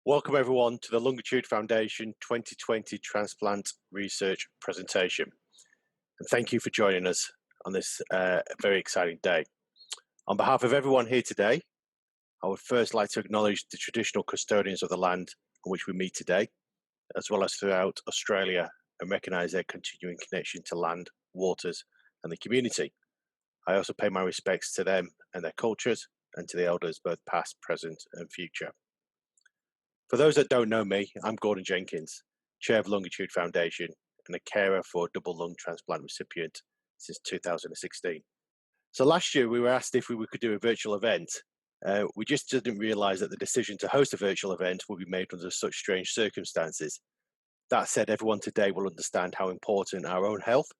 Welcome everyone to the Lungitude Foundation 2020 Transplant Research presentation. And thank you for joining us on this very exciting day. On behalf of everyone here today, I would first like to acknowledge the traditional custodians of the land on which we meet today, as well as throughout Australia, and recognise their continuing connection to land, waters, and the community. I also pay my respects to them and their cultures, and to the elders, both past, present, and future. For those that don't know me, I'm Gordon Jenkins, Chair of Lungitude Foundation and a carer for a double lung transplant recipient since 2016. So last year we were asked if we could do a virtual event. We just didn't realise that the decision to host a virtual event would be made under such strange circumstances. That said, everyone today will understand how important our own health,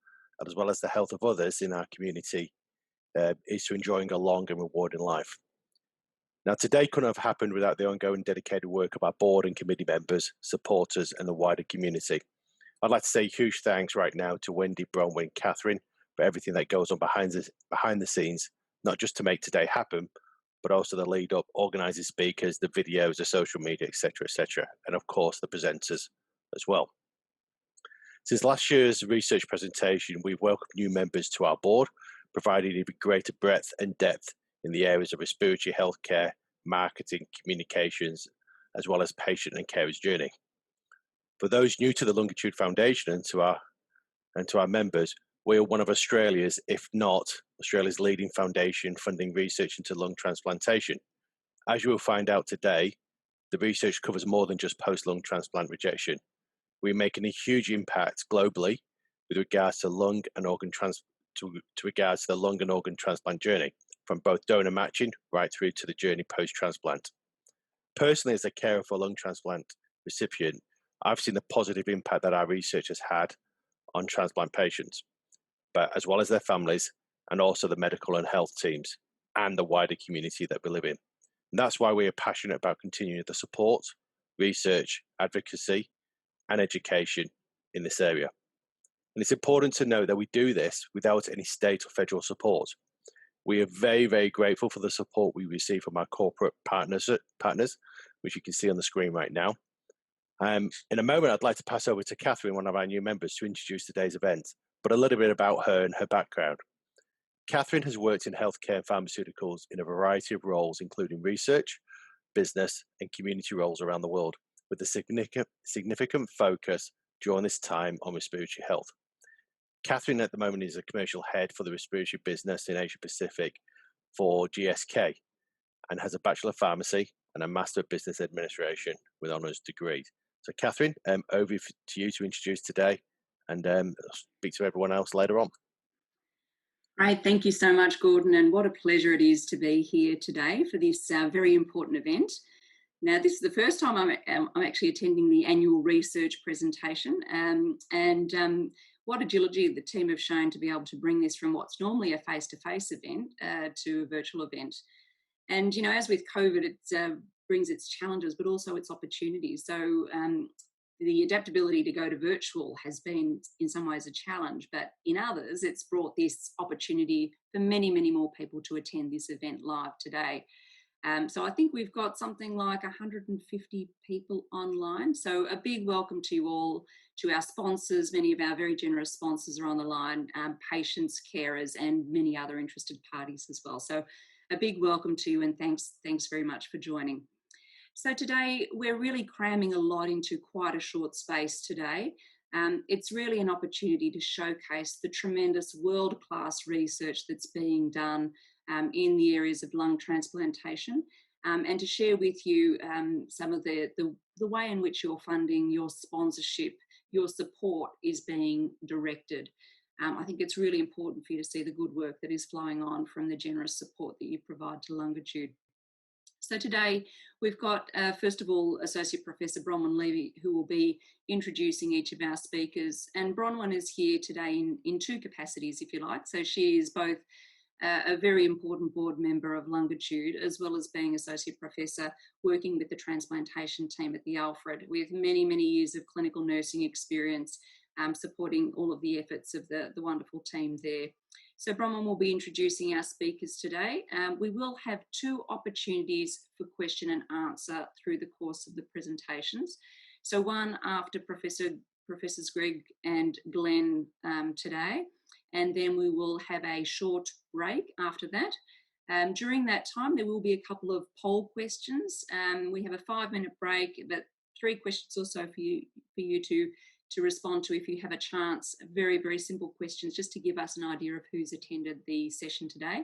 as well as the health of others in our community, is to enjoying a long and rewarding life. Now, today couldn't have happened without the ongoing dedicated work of our board and committee members, supporters, and the wider community. I'd like to say huge thanks right now to Wendy, Bronwyn, and Catherine for everything that goes on behind the scenes, not just to make today happen, but also the lead up, organising speakers, the videos, the social media, etc., and of course the presenters as well. Since last year's research presentation, we've welcomed new members to our board, providing even greater breadth and depth in the areas of respiratory healthcare, marketing, communications, as well as patient and carer's journey. For those new to the Lungitude Foundation and to our members, we are one of Australia's, if not Australia's leading foundation funding research into lung transplantation. As you will find out today, the research covers more than just post-lung transplant rejection. We're making a huge impact globally with regards to lung and organ regards to the lung and organ transplant journey, from both donor matching right through to the journey post-transplant. Personally, as a carer for a lung transplant recipient, I've seen the positive impact that our research has had on transplant patients, but as well as their families, and also the medical and health teams and the wider community that we live in. And that's why we are passionate about continuing the support, research, advocacy, and education in this area. And it's important to note that we do this without any state or federal support. We are very, very grateful for the support we receive from our corporate partners, which you can see on the screen right now. In a moment, I'd like to pass over to Catherine, one of our new members, to introduce today's event, but a little bit about her and her background. Catherine has worked in healthcare and pharmaceuticals in a variety of roles, including research, business, and community roles around the world, with a significant focus during this time on respiratory health. Catherine at the moment is a commercial head for the respiratory business in Asia Pacific for GSK, and has a Bachelor of Pharmacy and a Master of Business Administration with honours degrees. So Catherine, over to you to introduce today, and speak to everyone else later on. Great, thank you so much, Gordon, and what a pleasure it is to be here today for this very important event. Now, this is the first time I'm actually attending the annual research presentation, and what agility the team have shown to be able to bring this from what's normally a face-to-face event to a virtual event. And, you know, as with COVID, it brings its challenges, but also its opportunities. So the adaptability to go to virtual has been in some ways a challenge, but in others, it's brought this opportunity for many, many more people to attend this event live today. So I think we've got something like 150 people online. So a big welcome to you all, to our sponsors. Many of our very generous sponsors are on the line, patients, carers, and many other interested parties as well. So a big welcome to you, and thanks very much for joining. So today we're really cramming a lot into quite a short space today. It's really an opportunity to showcase the tremendous world-class research that's being done in the areas of lung transplantation, and to share with you some of the way in which your funding, your sponsorship, your support is being directed. I think it's really important for you to see the good work that is flowing on from the generous support that you provide to Lungitude. So today we've got, first of all, Associate Professor Bronwyn Levy, who will be introducing each of our speakers. And Bronwyn is here today in two capacities, if you like. So she is both a very important board member of Lungitude, as well as being Associate Professor working with the transplantation team at the Alfred, with many, many years of clinical nursing experience, supporting all of the efforts of the wonderful team there. So Bronwyn will be introducing our speakers today. We will have 2 opportunities for question and answer through the course of the presentations. So one after Professors Greg and Glenn today, and then we will have a short break after that. During that time, there will be a couple of poll questions. We have a 5-minute break, but 3 questions or so for you to respond to if you have a chance. Very, very simple questions just to give us an idea of who's attended the session today.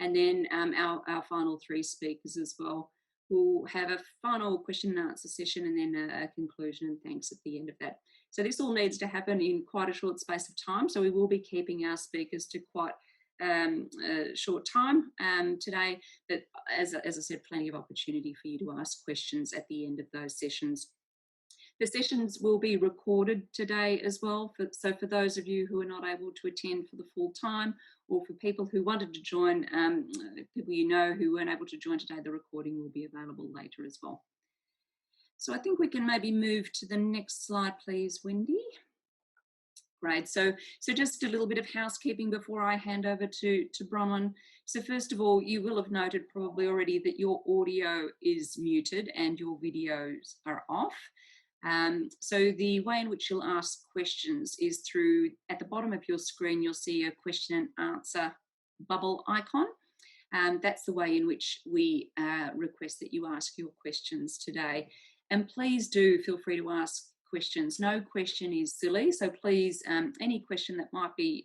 And then our final 3 speakers as well will have a final question and answer session and then a conclusion and thanks at the end of that. So this all needs to happen in quite a short space of time. So we will be keeping our speakers to quite a short time today, but as I said, plenty of opportunity for you to ask questions at the end of those sessions. The sessions will be recorded today as well, so for those of you who are not able to attend for the full time, or for people who wanted to join, people you know who weren't able to join today, the recording will be available later as well. So I think we can maybe move to the next slide, please, Wendy. Great. So just a little bit of housekeeping before I hand over to Bronwyn. So first of all, you will have noted probably already that your audio is muted and your videos are off. So the way in which you'll ask questions is through, at the bottom of your screen, you'll see a question and answer bubble icon. That's the way in which we request that you ask your questions today. And please do feel free to ask questions. No question is silly, so please, any question that might be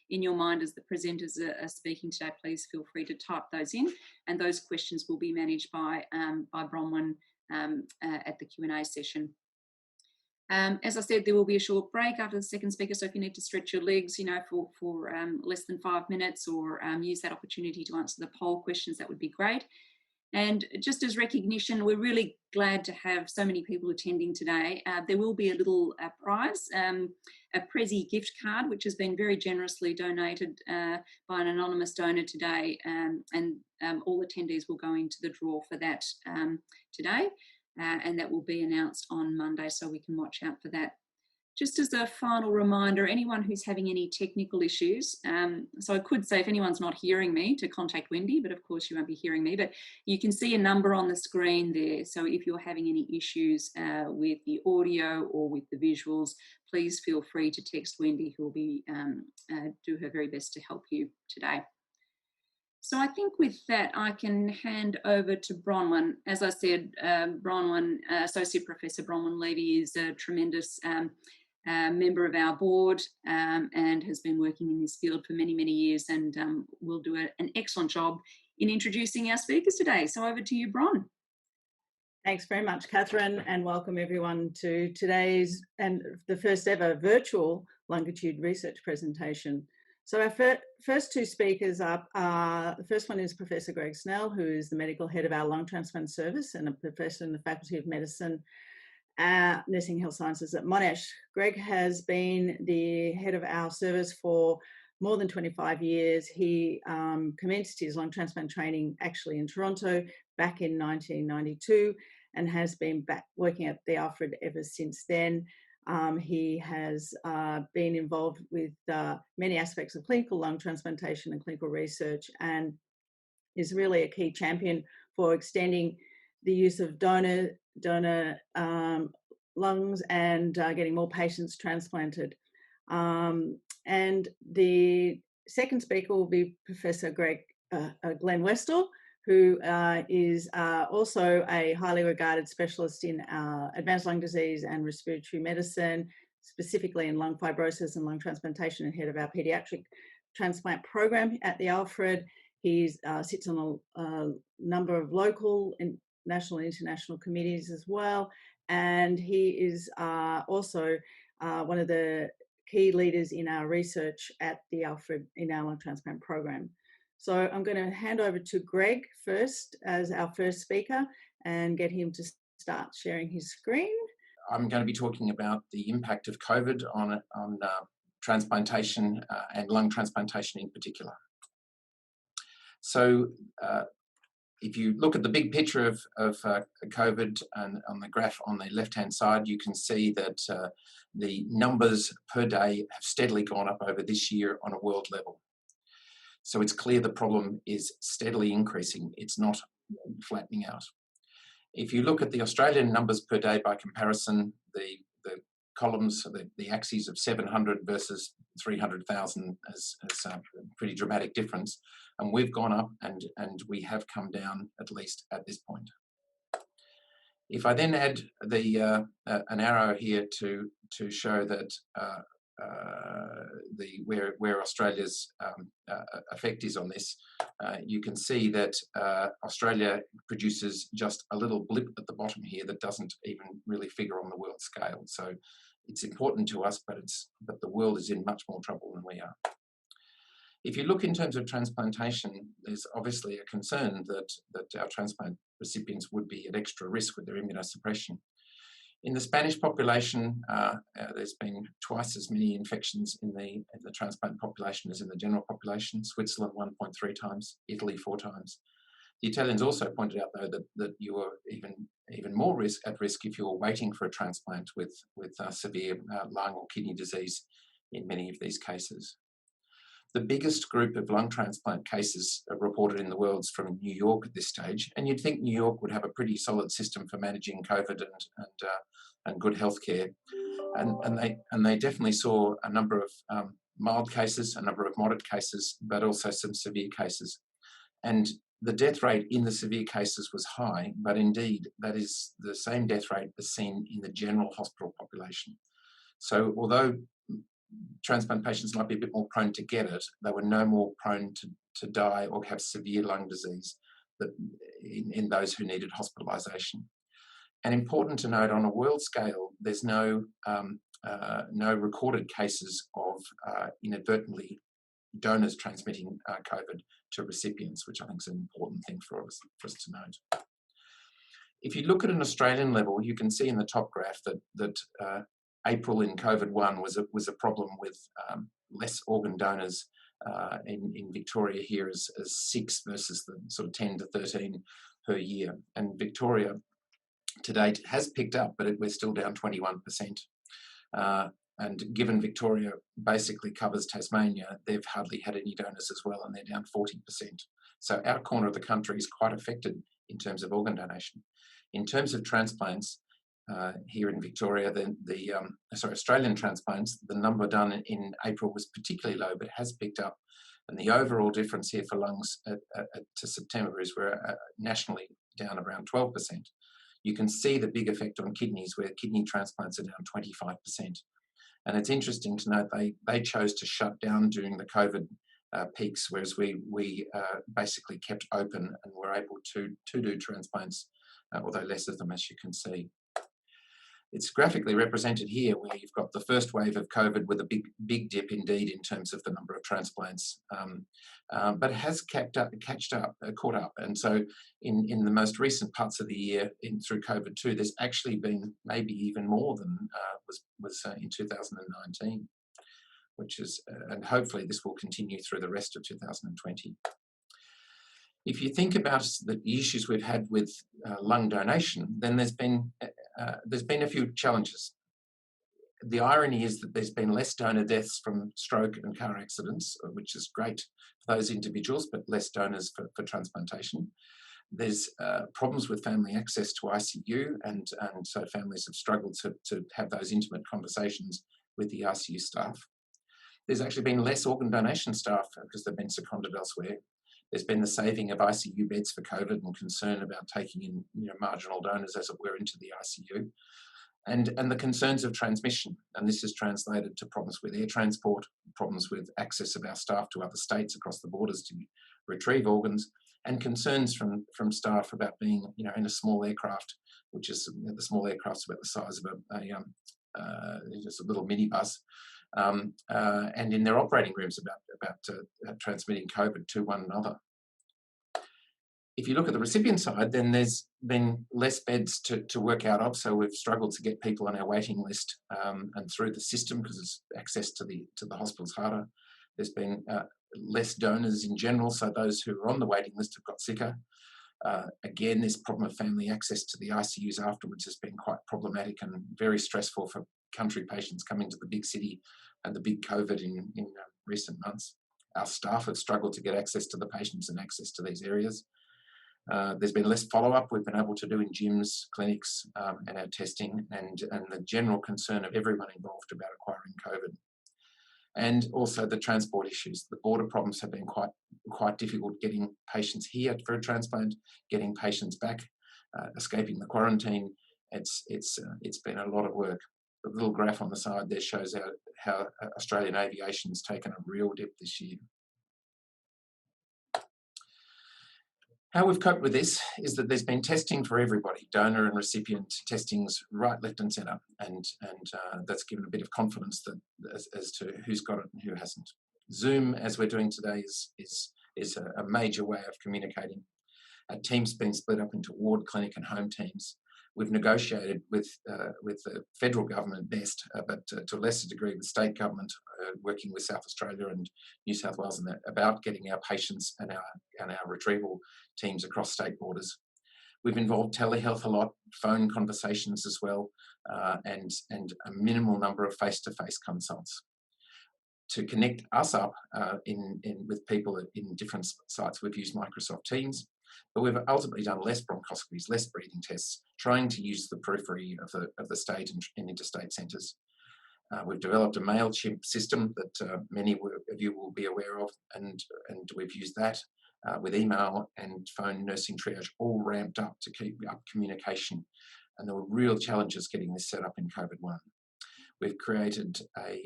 in your mind as the presenters are speaking today, please feel free to type those in, and those questions will be managed by Bronwyn at the Q&A session. As I said, there will be a short break after the second speaker, so if you need to stretch your legs, for less than 5 minutes, or use that opportunity to answer the poll questions, that would be great. And just as recognition, we're really glad to have so many people attending today. There will be a little prize, a Prezi gift card, which has been very generously donated by an anonymous donor today, and all attendees will go into the draw for that today, and that will be announced on Monday, so we can watch out for that. Just as a final reminder, anyone who's having any technical issues, so I could say if anyone's not hearing me to contact Wendy, but of course you won't be hearing me, but you can see a number on the screen there. So if you're having any issues with the audio or with the visuals, please feel free to text Wendy, who will be do her very best to help you today. So I think with that, I can hand over to Bronwyn. As I said, Bronwyn, Associate Professor Bronwyn Levy is a tremendous member of our board and has been working in this field for many, many years, and will do an excellent job in introducing our speakers today. So over to you, Bron. Thanks very much, Catherine, and welcome everyone to today's and the first ever virtual Lungitude research presentation. So our first 2 speakers are, the first one is Professor Greg Snell, who is the medical head of our lung transplant service and a professor in the Faculty of Medicine, Nursing Health Sciences at Monash. Greg has been the head of our service for more than 25 years. He commenced his lung transplant training actually in Toronto back in 1992 and has been back working at the Alfred ever since then. He has been involved with many aspects of clinical lung transplantation and clinical research, and is really a key champion for extending the use of donor lungs and getting more patients transplanted. And the second speaker will be Professor Glenn Westall, who is also a highly regarded specialist in advanced lung disease and respiratory medicine, specifically in lung fibrosis and lung transplantation, and head of our pediatric transplant program at the Alfred. He sits on a number of local and national and international committees as well, and he is also one of the key leaders in our research at the Alfred in our lung transplant program. So I'm going to hand over to Greg first as our first speaker and get him to start sharing his screen. I'm going to be talking about the impact of COVID on transplantation and lung transplantation in particular. So if you look at the big picture of COVID, and on the graph on the left-hand side, you can see that the numbers per day have steadily gone up over this year on a world level. So it's clear the problem is steadily increasing. It's not flattening out. If you look at the Australian numbers per day by comparison, the columns, the axes of 700 versus 300,000 is a pretty dramatic difference. And we've gone up and we have come down, at least at this point. If I then add an arrow here to show that where Australia's effect is on this, you can see that Australia produces just a little blip at the bottom here that doesn't even really figure on the world scale. So it's important to us, but the world is in much more trouble than we are. If you look in terms of transplantation, there's obviously a concern that our transplant recipients would be at extra risk with their immunosuppression. In the Spanish population, there's been twice as many infections in the transplant population as in the general population. Switzerland 1.3 times, Italy 4 times. The Italians also pointed out, though, that you were even more at risk if you were waiting for a transplant with severe lung or kidney disease in many of these cases. The biggest group of lung transplant cases reported in the world is from New York at this stage, and you'd think New York would have a pretty solid system for managing COVID and good healthcare, and they definitely saw a number of mild cases, a number of moderate cases, but also some severe cases. And the death rate in the severe cases was high, but indeed that is the same death rate as seen in the general hospital population. So although transplant patients might be a bit more prone to get it, they were no more prone to die or have severe lung disease in those who needed hospitalisation. And important to note, on a world scale, there's no recorded cases of inadvertently donors transmitting COVID to recipients, which I think is an important thing for us to note. If you look at an Australian level, you can see in the top graph that April in COVID-1 was a problem with less organ donors in Victoria here as 6 versus the sort of 10 to 13 per year. And Victoria to date has picked up, but we're still down 21%. And given Victoria basically covers Tasmania, they've hardly had any donors as well, and they're down 40%. So our corner of the country is quite affected in terms of organ donation. In terms of transplants, here in Victoria, Australian transplants, the number done in April was particularly low, but has picked up. And the overall difference here for lungs to September is we're nationally down around 12%. You can see the big effect on kidneys, where kidney transplants are down 25%. And it's interesting to note they chose to shut down during the COVID peaks, whereas we basically kept open and were able to do transplants, although less of them, as you can see. It's graphically represented here, where you've got the first wave of COVID with a big dip indeed in terms of the number of transplants, but it has caught up. And so in the most recent parts of the year through COVID-2, there's actually been maybe even more than was in 2019, which is, and hopefully this will continue through the rest of 2020. If you think about the issues we've had with lung donation, then there's been a few challenges. The irony is that there's been less donor deaths from stroke and car accidents, which is great for those individuals, but less donors for transplantation. There's problems with family access to ICU, and so families have struggled to have those intimate conversations with the ICU staff. There's actually been less organ donation staff because they've been seconded elsewhere. There's been the saving of ICU beds for COVID and concern about taking in marginal donors, as it were, into the ICU. And the concerns of transmission. And this is translated to problems with air transport, problems with access of our staff to other states across the borders to retrieve organs, and concerns from staff about being in a small aircraft, which is the small aircraft's about the size of just a little minibus. And in their operating rooms about transmitting COVID to one another. If you look at the recipient side, then there's been less beds to work out of, so we've struggled to get people on our waiting list and through the system because access to the hospital's harder. There's been less donors in general, so those who are on the waiting list have got sicker. Again, this problem of family access to the ICUs afterwards has been quite problematic and very stressful for country patients coming to the big city and the big COVID in recent months. Our staff have struggled to get access to the patients and access to these areas. There's been less follow-up we've been able to do in gyms, clinics, and our testing, and the general concern of everyone involved about acquiring COVID. And also the transport issues. The border problems have been quite difficult, getting patients here for a transplant, getting patients back, escaping the quarantine. It's been a lot of work. The little graph on the side there shows how Australian aviation's taken a real dip this year. How we've coped with this is that there's been testing for everybody, donor and recipient testings right, left and centre, and that's given a bit of confidence that as to who's got it and who hasn't. Zoom, as we're doing today, is a major way of communicating. Our team's been split up into ward, clinic and home teams. We've negotiated with the federal government best, but to a lesser degree with state government, working with South Australia and New South Wales and that, about getting our patients and our retrieval teams across state borders. We've involved telehealth a lot, phone conversations as well, and a minimal number of face-to-face consults. To connect us up with people in different sites, we've used Microsoft Teams. But we've ultimately done less bronchoscopies, less breathing tests, trying to use the periphery of the state and interstate centres. We've developed a MailChimp system that many of you will be aware of, and we've used that with email and phone nursing triage all ramped up to keep up communication. And there were real challenges getting this set up in COVID-1. We've created a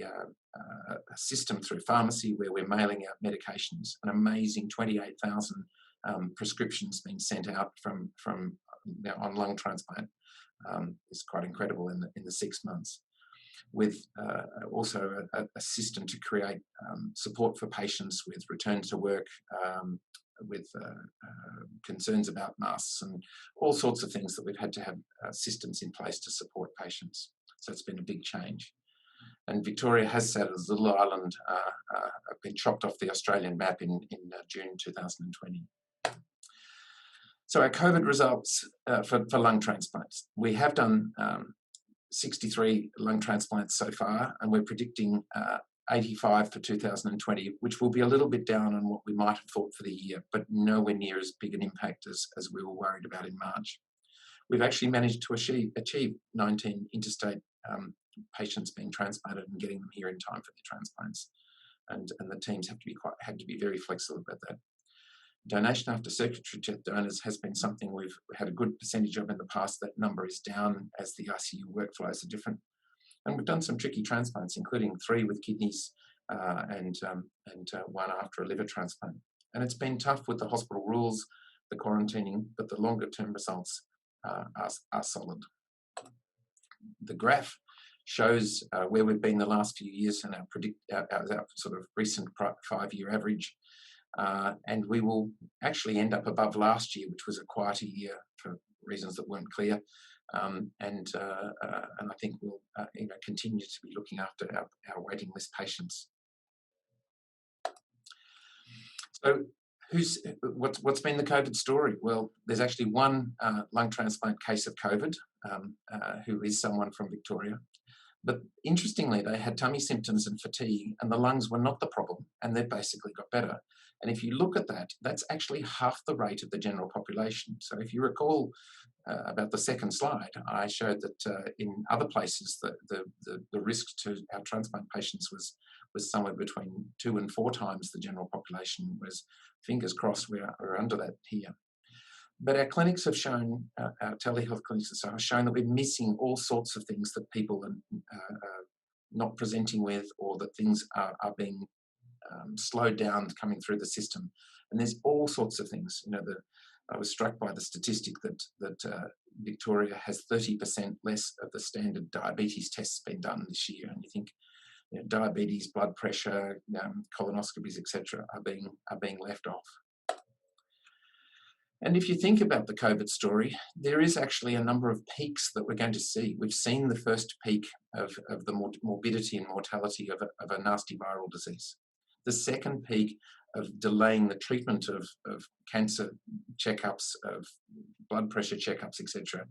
system through pharmacy where we're mailing out medications, an amazing 28,000 prescriptions being sent out from on lung transplant. It's quite incredible in the 6 months. With also a system to create support for patients with return to work, with concerns about masks and all sorts of things that we've had to have systems in place to support patients. So it's been a big change. And Victoria has sat as a little island, been chopped off the Australian map in June 2020. So our COVID results for lung transplants. We have done 63 lung transplants so far, and we're predicting 85 for 2020, which will be a little bit down on what we might have thought for the year, but nowhere near as big an impact as we were worried about in March. We've actually managed to achieve 19 interstate patients being transplanted and getting them here in time for their transplants. And the teams had to be very flexible about that. Donation after circulatory death donors has been something we've had a good percentage of in the past. That number is down as the ICU workflows are different. And we've done some tricky transplants, including 3 with kidneys and 1 after a liver transplant. And it's been tough with the hospital rules, the quarantining, but the longer term results are solid. The graph shows where we've been the last few years and our sort of recent 5-year average. And we will actually end up above last year, which was a quieter year for reasons that weren't clear. And I think we'll continue to be looking after our waiting list patients. So what's been the COVID story? Well, there's actually one lung transplant case of COVID who is someone from Victoria. But interestingly, they had tummy symptoms and fatigue, and the lungs were not the problem, and they basically got better. And if you look at that, that's actually half the rate of the general population. So if you recall about the second slide, I showed that in other places, the risk to our transplant patients was somewhere between 2 and 4 times the general population, whereas fingers crossed we're under that here. But our clinics have shown, our telehealth clinics have shown that we're missing all sorts of things that people are not presenting with, or that things are being slowed down coming through the system. And there's all sorts of things. I was struck by the statistic that Victoria has 30% less of the standard diabetes tests being done this year. And you think, diabetes, blood pressure, colonoscopies, etc., are being left off. And if you think about the COVID story, there is actually a number of peaks that we're going to see. We've seen the first peak of the morbidity and mortality of a nasty viral disease. The second peak of delaying the treatment of cancer checkups, of blood pressure checkups, etc.,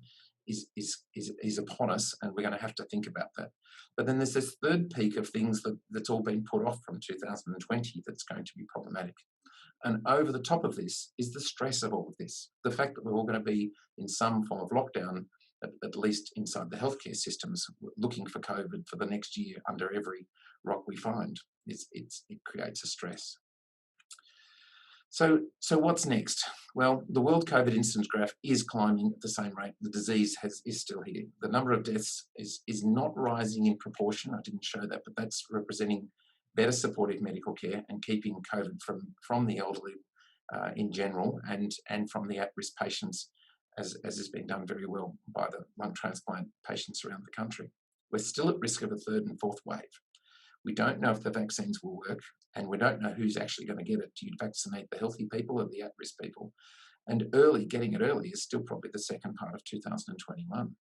is upon us, and we're going to have to think about that. But then there's this third peak of things that's all been put off from 2020 that's going to be problematic. And over the top of this is the stress of all of this. The fact that we're all going to be in some form of lockdown, at least inside the healthcare systems, looking for COVID for the next year under every rock we find. It creates a stress. So what's next? Well, the world COVID incidence graph is climbing at the same rate. The disease is still here. The number of deaths is not rising in proportion. I didn't show that, but that's representing better supportive medical care and keeping COVID from the elderly in general and from the at-risk patients, as has been done very well by the lung transplant patients around the country. We're still at risk of a third and fourth wave. We don't know if the vaccines will work, and we don't know who's actually going to get it. Do you vaccinate the healthy people or the at-risk people? And getting it early is still probably the second part of 2021.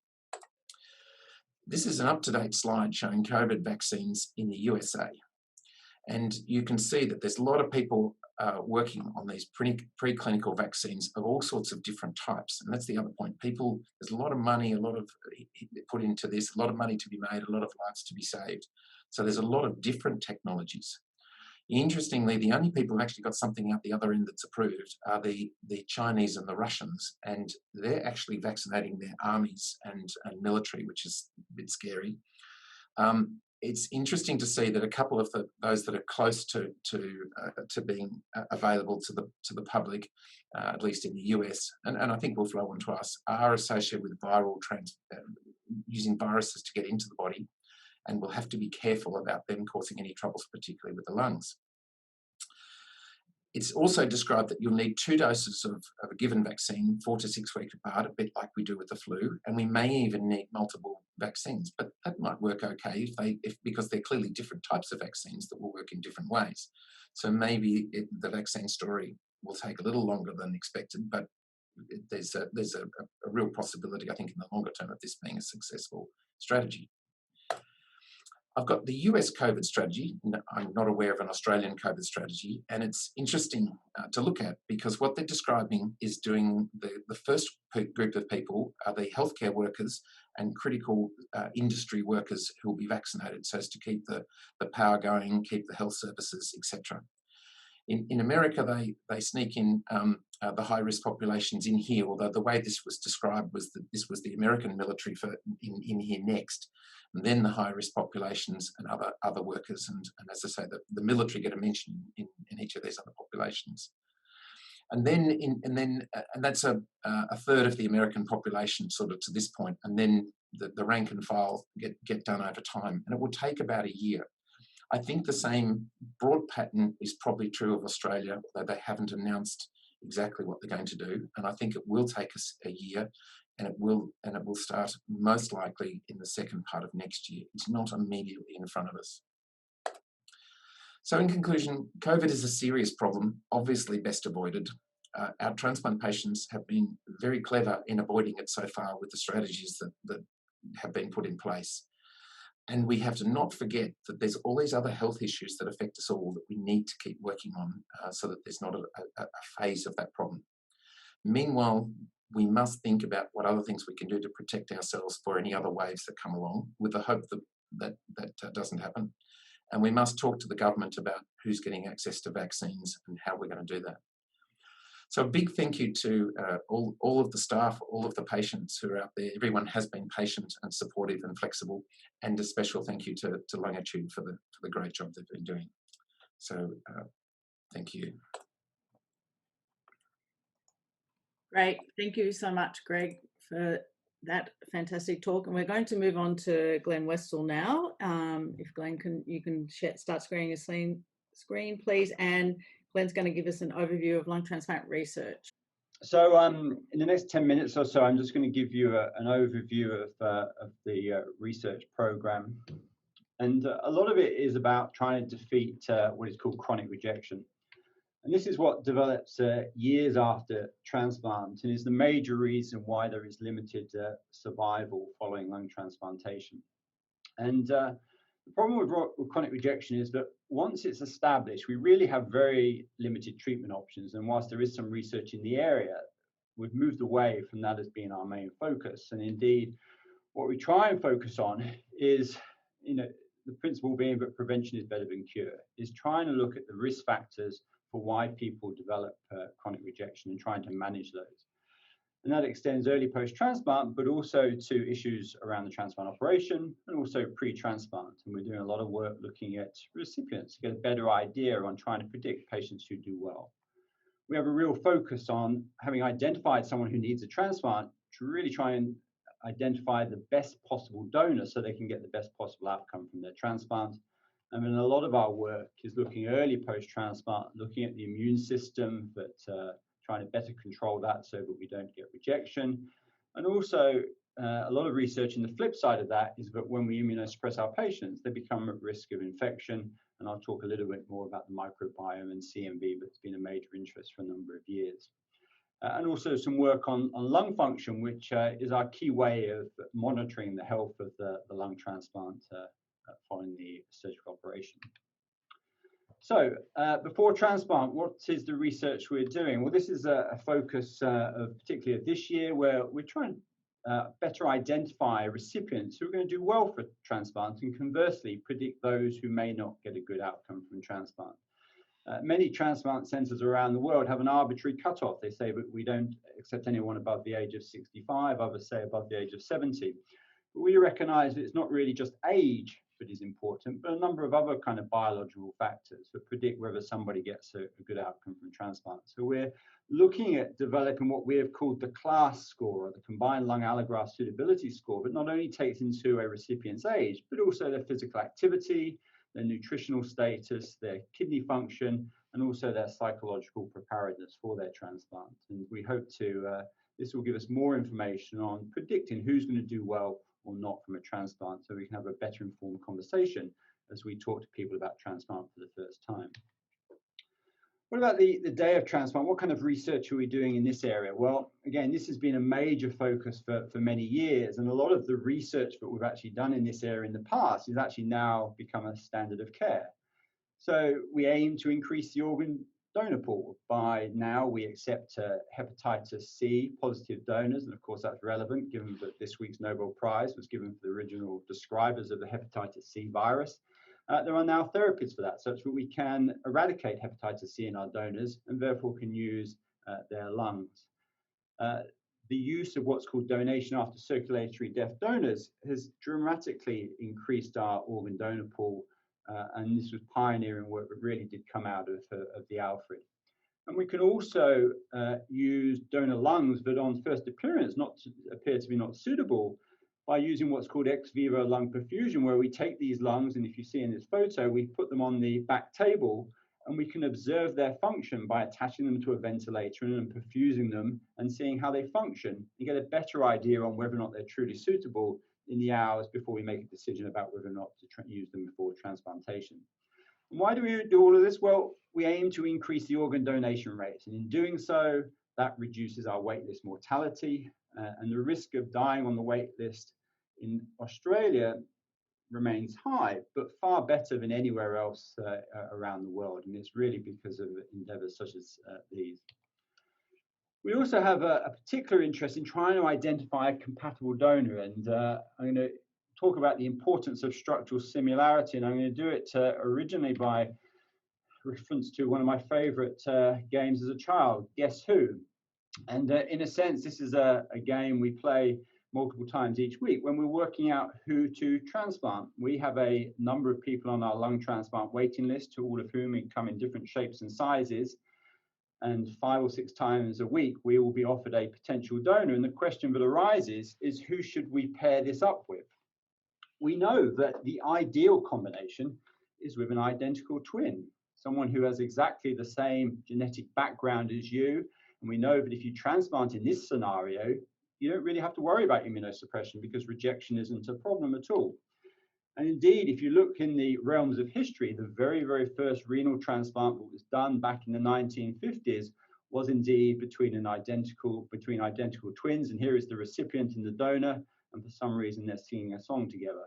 This is an up-to-date slide showing COVID vaccines in the USA. And you can see that there's a lot of people working on these preclinical vaccines of all sorts of different types. And that's the other point. There's a lot of money, a lot of put into this, a lot of money to be made, a lot of lives to be saved. So there's a lot of different technologies. Interestingly, the only people who actually got something out the other end that's approved are the Chinese and the Russians, and they're actually vaccinating their armies and military, which is a bit scary. It's interesting to see that a couple of those that are close to being available to the public, at least in the US, and I think will flow onto us, are associated with using viruses to get into the body, and we'll have to be careful about them causing any troubles, particularly with the lungs. It's also described that you'll need 2 doses of a given vaccine 4 to 6 weeks apart, a bit like we do with the flu, and we may even need multiple vaccines, but that might work okay because they're clearly different types of vaccines that will work in different ways. So maybe the vaccine story will take a little longer than expected, but there's a real possibility, I think, in the longer term of this being a successful strategy. I've got the US COVID strategy. I'm not aware of an Australian COVID strategy, and it's interesting to look at because what they're describing is doing the first group of people are the healthcare workers and critical industry workers who will be vaccinated so as to keep the power going, keep the health services, etc. In America, they sneak in the high-risk populations in here, although the way this was described was that this was the American military in here next, and then the high-risk populations and other workers, and as I say, the military get a mention in each of these other populations. And that's a third of the American population sort of to this point, and then the rank and file get done over time, and it will take about a year. I think the same broad pattern is probably true of Australia, although they haven't announced exactly what they're going to do. And I think it will take us a year, and it will start most likely in the second part of next year. It's not immediately in front of us. So in conclusion, COVID is a serious problem, obviously best avoided. Our transplant patients have been very clever in avoiding it so far with the strategies that have been put in place. And we have to not forget that there's all these other health issues that affect us all that we need to keep working on so that there's not a phase of that problem. Meanwhile, we must think about what other things we can do to protect ourselves for any other waves that come along, with the hope that doesn't happen. And we must talk to the government about who's getting access to vaccines and how we're going to do that. So a big thank you to all of the staff, all of the patients who are out there. Everyone has been patient and supportive and flexible, and a special thank you to Lungitude for the great job they've been doing. So thank you. Great, thank you so much, Greg, for that fantastic talk. And we're going to move on to Glenn Westall now. If Glenn you can start sharing your screen, please. And Glenn's going to give us an overview of lung transplant research. So in the next 10 minutes or so, I'm just going to give you an overview of the research program. And a lot of it is about trying to defeat what is called chronic rejection. And this is what develops years after transplant and is the major reason why there is limited survival following lung transplantation. And the problem with chronic rejection is that once it's established, we really have very limited treatment options. And whilst there is some research in the area, we've moved away from that as being our main focus. And indeed, what we try and focus on is, the principle being that prevention is better than cure, is trying to look at the risk factors for why people develop chronic rejection and trying to manage those. And that extends early post-transplant, but also to issues around the transplant operation and also pre-transplant. And we're doing a lot of work looking at recipients to get a better idea on trying to predict patients who do well. We have a real focus on having identified someone who needs a transplant to really try and identify the best possible donor so they can get the best possible outcome from their transplant. I mean, a lot of our work is looking early post-transplant, looking at the immune system, but trying to better control that so that we don't get rejection. And also, a lot of research in the flip side of that is that when we immunosuppress our patients, they become at risk of infection. And I'll talk a little bit more about the microbiome and CMV, but it's been a major interest for a number of years. And also some work on lung function, which is our key way of monitoring the health of the lung transplant following the surgical operation. So before transplant, what is the research we're doing? Well, this is a focus of particularly of this year, where we're trying to better identify recipients who are going to do well for transplant and conversely predict those who may not get a good outcome from transplant. Many transplant centres around the world have an arbitrary cutoff. They say that we don't accept anyone above the age of 65, others say above the age of 70. But we recognise that it's not really just age that is important, but a number of other kind of biological factors that predict whether somebody gets a good outcome from transplant. So we're looking at developing what we have called the CLASS score, or the Combined Lung Allograft Suitability Score, that not only takes into a recipient's age, but also their physical activity, their nutritional status, their kidney function, and also their psychological preparedness for their transplant. And we hope to, this will give us more information on predicting who's going to do well or not from a transplant, so we can have a better informed conversation as we talk to people about transplant for the first time. What about the day of transplant? What kind of research are we doing in this area? Well, again, this has been a major focus for many years, and a lot of the research that we've actually done in this area in the past has actually now become a standard of care. So we aim to increase the organ donor pool. By now, we accept hepatitis C positive donors, and of course that's relevant given that this week's Nobel Prize was given for the original describers of the hepatitis C virus. There are now therapies for that, such that we can eradicate hepatitis C in our donors and therefore can use their lungs. The use of what's called donation after circulatory death donors has dramatically increased our organ donor pool, and this was pioneering work that really did come out of the Alfred. And we can also use donor lungs that on first appearance appear to be not suitable, by using what's called ex vivo lung perfusion, where we take these lungs, and if you see in this photo, we put them on the back table, and we can observe their function by attaching them to a ventilator and perfusing them and seeing how they function, and get a better idea on whether or not they're truly suitable in the hours before we make a decision about whether or not to use them before transplantation. And why do we do all of this? Well, we aim to increase the organ donation rate, and in doing so, that reduces our waitlist mortality, and the risk of dying on the wait list in Australia remains high, but far better than anywhere else around the world. And it's really because of endeavours such as these. We also have a particular interest in trying to identify a compatible donor. And I'm going to talk about the importance of structural similarity. And I'm going to do it originally by reference to one of my favourite games as a child, Guess Who? And in a sense, this is a game we play multiple times each week when we're working out who to transplant. We have a number of people on our lung transplant waiting list, to all of whom come in different shapes and sizes. And 5 or 6 times a week, we will be offered a potential donor. And the question that arises is, who should we pair this up with? We know that the ideal combination is with an identical twin, someone who has exactly the same genetic background as you. And we know that if you transplant in this scenario, you don't really have to worry about immunosuppression because rejection isn't a problem at all. And indeed, if you look in the realms of history, the very, very first renal transplant that was done back in the 1950s was indeed between identical twins. And here is the recipient and the donor, and for some reason they're singing a song together.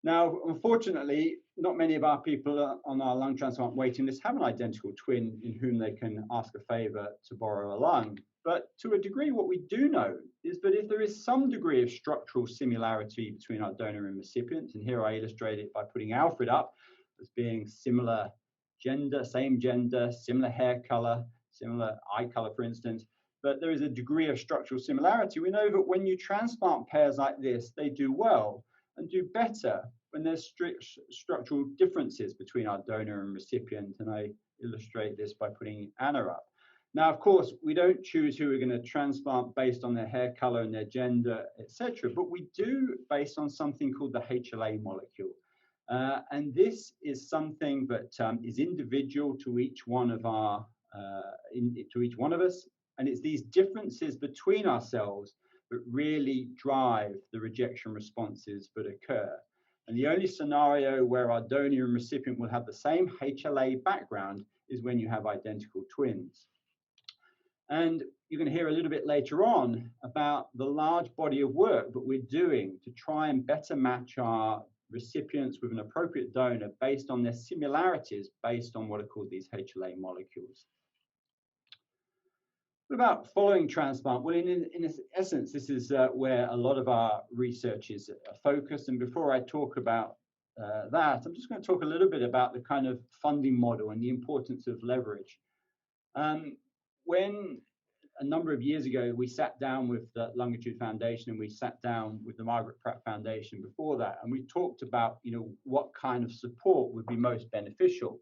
Now, unfortunately, not many of our people on our lung transplant waiting list have an identical twin in whom they can ask a favour to borrow a lung. But to a degree, what we do know is that if there is some degree of structural similarity between our donor and recipient, and here I illustrate it by putting Alfred up as being similar gender, similar hair color, similar eye color, for instance, but there is a degree of structural similarity. We know that when you transplant pairs like this, they do well and do better when there's structural differences between our donor and recipient, and I illustrate this by putting Anna up. Now, of course, we don't choose who we're going to transplant based on their hair color and their gender, etc., but we do based on something called the HLA molecule. And this is something that is individual to each one of our, to each one of us, and it's these differences between our cells that really drive the rejection responses that occur. And the only scenario where our donor and recipient will have the same HLA background is when you have identical twins. And you're going to hear a little bit later on about the large body of work that we're doing to try and better match our recipients with an appropriate donor based on their similarities based on what are called these HLA molecules. What about following transplant? Well, in essence, this is where a lot of our research is focused. And before I talk about that, I'm just going to talk a little bit about the kind of funding model and the importance of leverage. When a number of years ago, we sat down with the Lungitude Foundation and we sat down with the Margaret Pratt Foundation before that, and we talked about, what kind of support would be most beneficial.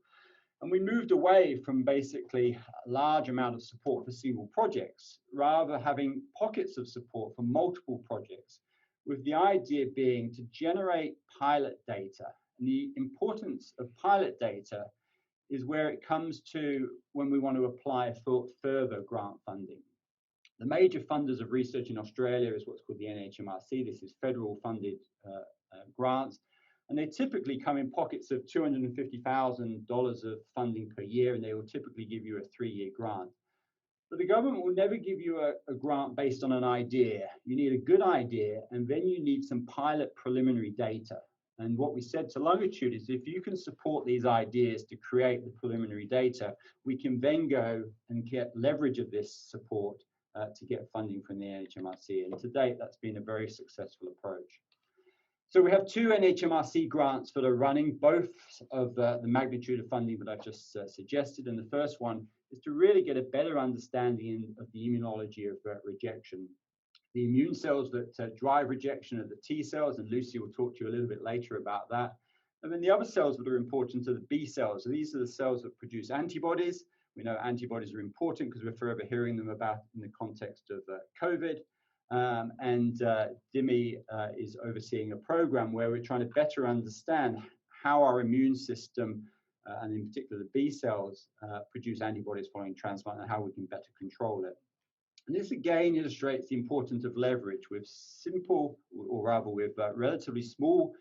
And we moved away from basically a large amount of support for single projects, rather having pockets of support for multiple projects, with the idea being to generate pilot data. And the importance of pilot data is where it comes to when we want to apply for further grant funding. The major funders of research in Australia is what's called the NHMRC. This is federal funded grants. And they typically come in pockets of $250,000 of funding per year, and they will typically give you a 3-year grant. But the government will never give you a grant based on an idea. You need a good idea, and then you need some pilot preliminary data. And what we said to Lungitude is if you can support these ideas to create the preliminary data, we can then go and get leverage of this support to get funding from the NHMRC. And to date, that's been a very successful approach. So we have 2 NHMRC grants that are running, both of the magnitude of funding that I've just suggested. And the first one is to really get a better understanding of the immunology of rejection. The immune cells that drive rejection are the T cells, and Lucy will talk to you a little bit later about that. And then the other cells that are important are the B cells. So these are the cells that produce antibodies. We know antibodies are important because we're forever hearing them about in the context of COVID. Dimi is overseeing a program where we're trying to better understand how our immune system, and in particular the B cells, produce antibodies following transplant and how we can better control it. And this again illustrates the importance of leverage with simple, or rather with relatively small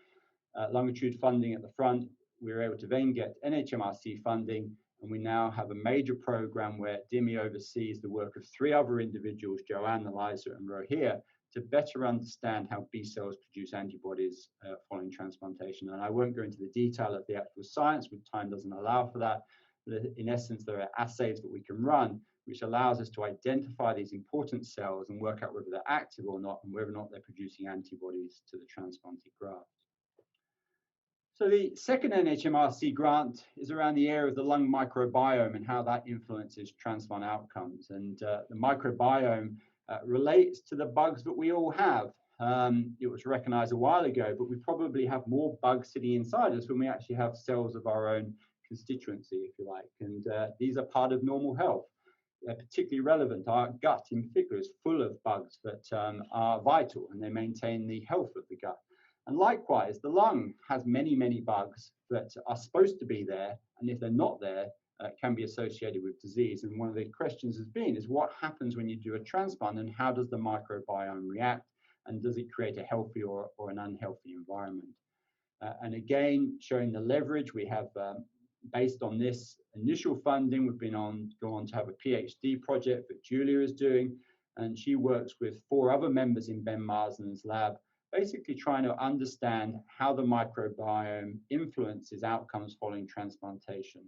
Lungitude funding at the front. We're able to then get NHMRC funding, and we now have a major program where Dimi oversees the work of 3 other individuals, Joanne, Eliza, and Rohir, to better understand how B cells produce antibodies following transplantation. And I won't go into the detail of the actual science, but time doesn't allow for that. But in essence, there are assays that we can run, which allows us to identify these important cells and work out whether they're active or not, and whether or not they're producing antibodies to the transplanted graft. So the second NHMRC grant is around the area of the lung microbiome and how that influences transplant outcomes. And the microbiome relates to the bugs that we all have. It was recognized a while ago, but we probably have more bugs sitting inside us when we actually have cells of our own constituency, if you like. And these are part of normal health. They're particularly relevant. Our gut in particular is full of bugs that are vital, and they maintain the health of the gut. And likewise, the lung has many, many bugs that are supposed to be there, and if they're not there, can be associated with disease. And one of the questions has been is what happens when you do a transplant, and how does the microbiome react, and does it create a healthy or an unhealthy environment? And again, showing the leverage, we have, based on this initial funding, we've go on to have a PhD project that Julia is doing, and she works with 4 other members in Ben Marsden's lab, basically trying to understand how the microbiome influences outcomes following transplantation.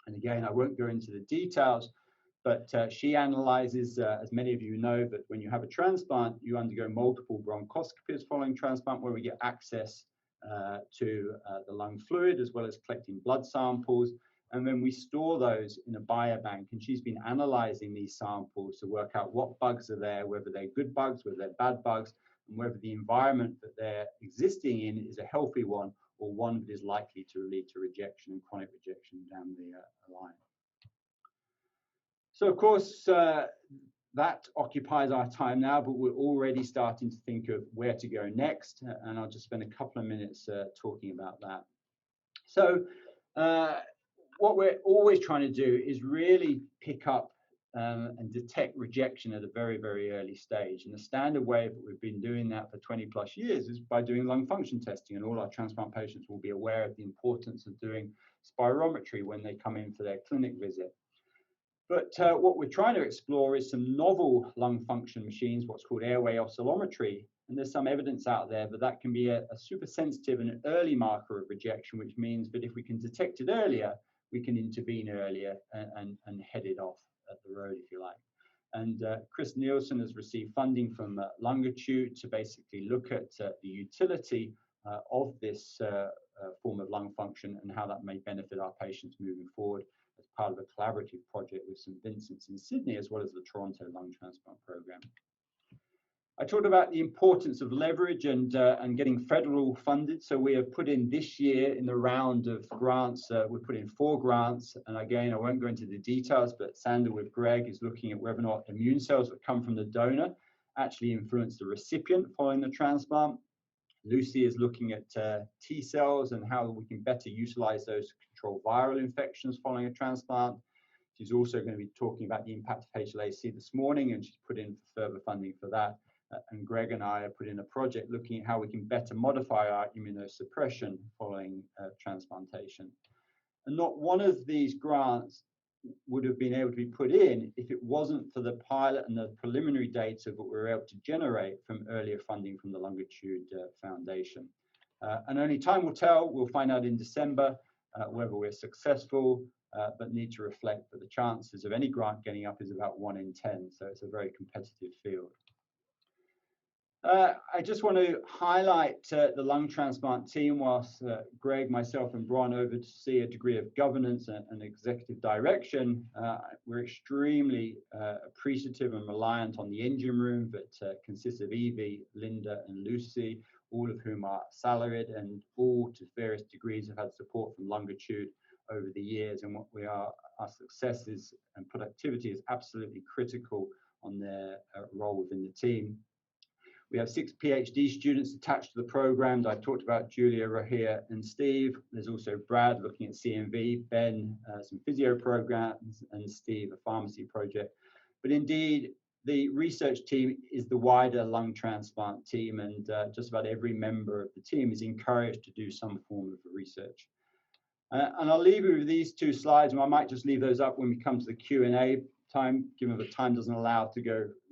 And again, I won't go into the details, But she analyzes, as many of you know, that when you have a transplant, you undergo multiple bronchoscopies following transplant, where we get access to the lung fluid, as well as collecting blood samples. And then we store those in a biobank. And she's been analyzing these samples to work out what bugs are there, whether they're good bugs, whether they're bad bugs, and whether the environment that they're existing in is a healthy one, or one that is likely to lead to rejection and chronic rejection down the line. So, of course, that occupies our time now, but we're already starting to think of where to go next, and I'll just spend a couple of minutes talking about that. So, what we're always trying to do is really pick up and detect rejection at a very, very early stage. And the standard way that we've been doing that for 20 plus years is by doing lung function testing, and all our transplant patients will be aware of the importance of doing spirometry when they come in for their clinic visit. But what we're trying to explore is some novel lung function machines, what's called airway oscillometry. And there's some evidence out there that that can be a super sensitive and an early marker of rejection, which means that if we can detect it earlier, we can intervene earlier and head it off at the road, if you like. And Chris Nielsen has received funding from Lungitude to basically look at the utility of this form of lung function and how that may benefit our patients moving forward, as part of a collaborative project with St Vincent's in Sydney, as well as the Toronto Lung Transplant Program. I talked about the importance of leverage and getting federal funded. So we have put in this year in the round of grants, we put in 4 grants. And again, I won't go into the details, but Sander with Greg is looking at whether or not immune cells that come from the donor actually influence the recipient following the transplant. Lucy is looking at T cells and how we can better utilize those to control viral infections following a transplant. She's also going to be talking about the impact of HLA-C this morning, and she's put in further funding for that. And Greg and I have put in a project looking at how we can better modify our immunosuppression following transplantation. And not one of these grants would have been able to be put in if it wasn't for the pilot and the preliminary data that we were able to generate from earlier funding from the Lungitude Foundation. And only time will tell. We'll find out in December whether we're successful, but need to reflect that the chances of any grant getting up is about 1 in 10. So it's a very competitive field. I just want to highlight the lung transplant team, whilst Greg, myself, and Bron oversee a degree of governance and executive direction. We're extremely appreciative and reliant on the engine room that consists of Evie, Linda, and Lucy, all of whom are salaried and all to various degrees have had support from Lungitude over the years. And what our successes and productivity is absolutely critical on their role within the team. We have 6 PhD students attached to the program. I talked about Julia, Rahia, and Steve. There's also Brad looking at CMV, Ben, some physio programs, and Steve, a pharmacy project. But indeed, the research team is the wider lung transplant team, and just about every member of the team is encouraged to do some form of research. And I'll leave you with these 2 slides, and I might just leave those up when we come to the Q&A time, given that time doesn't allow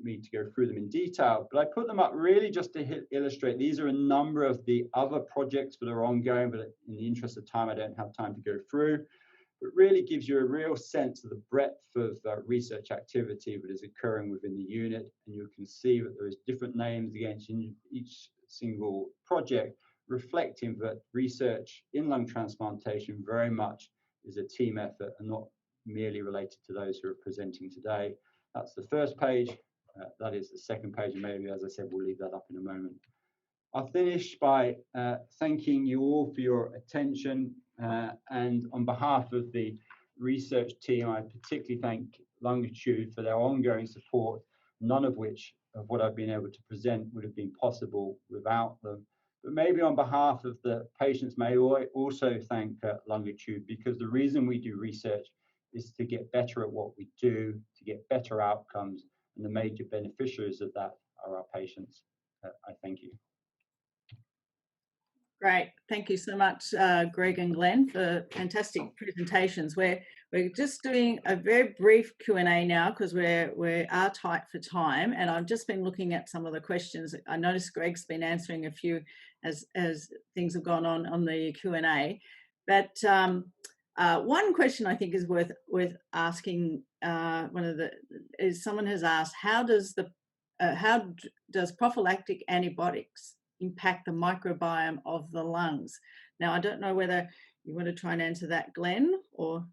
me to go through them in detail. But I put them up really just to illustrate. These are a number of the other projects that are ongoing, but in the interest of time, I don't have time to go through. But really gives you a real sense of the breadth of research activity that is occurring within the unit. And you can see that there is different names against each single project, reflecting that research in lung transplantation very much is a team effort and not merely related to those who are presenting today. That's the first page. That is the second page, and maybe, as I said, we'll leave that up in a moment. I'll finish by thanking you all for your attention, and on behalf of the research team, I particularly thank Lungitude for their ongoing support, none of which of what I've been able to present would have been possible without them. But maybe on behalf of the patients, may I also thank Lungitude, because the reason we do research is to get better at what we do, to get better outcomes, and the major beneficiaries of that are our patients. I thank you. Great. Thank you so much, Greg and Glenn, for fantastic presentations. We're just doing a very brief Q&A now because we are tight for time, and I've just been looking at some of the questions. I noticed Greg's been answering a few as things have gone on the Q&A, but One question I think is worth asking. Someone has asked, how does prophylactic antibiotics impact the microbiome of the lungs? Now, I don't know whether you want to try and answer that, Glenn, or...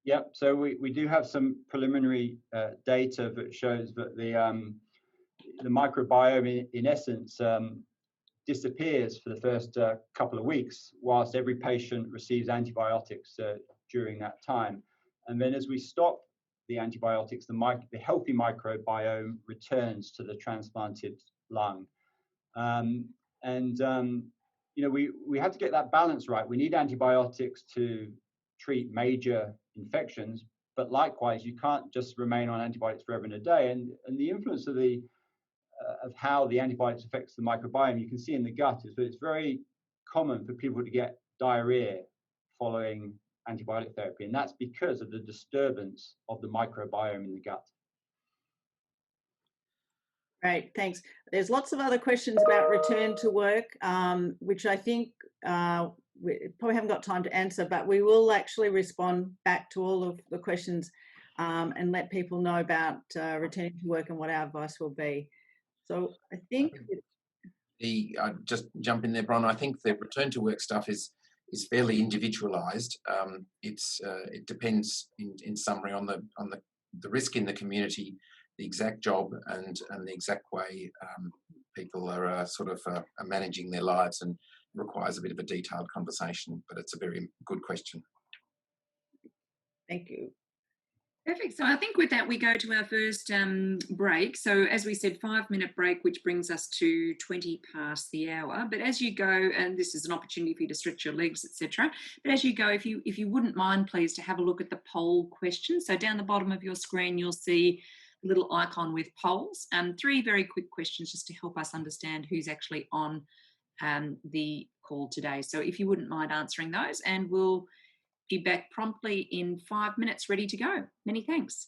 Yep, so we do have some preliminary data that shows that the microbiome, in essence, disappears for the first couple of weeks, whilst every patient receives antibiotics during that time. And then as we stop the antibiotics, the healthy microbiome returns to the transplanted lung. You know, we have to get that balance right. We need antibiotics to treat major infections, but likewise, you can't just remain on antibiotics forever and a day. And the influence of how the antibiotics affects the microbiome, you can see in the gut, is that it's very common for people to get diarrhea following antibiotic therapy, and that's because of the disturbance of the microbiome in the gut. Great, thanks. There's lots of other questions about return to work, which I think we probably haven't got time to answer, but we will actually respond back to all of the questions and let people know about returning to work and what our advice will be. So I think... just jump in there, Bron. I think the return to work stuff is fairly individualised. It depends, in summary, on the risk in the community, the exact job, and the exact way people are are managing their lives, and requires a bit of a detailed conversation. But it's a very good question. Thank you. Perfect. So I think with that, we go to our first break. So as we said, 5-minute break, which brings us to 20 past the hour. But as you go, and this is an opportunity for you to stretch your legs, etc. But as you go, if you wouldn't mind, please, to have a look at the poll questions. So down the bottom of your screen, you'll see a little icon with polls. 3 very quick questions just to help us understand who's actually on the call today. So if you wouldn't mind answering those, and we'll be back promptly in 5 minutes, ready to go. Many thanks.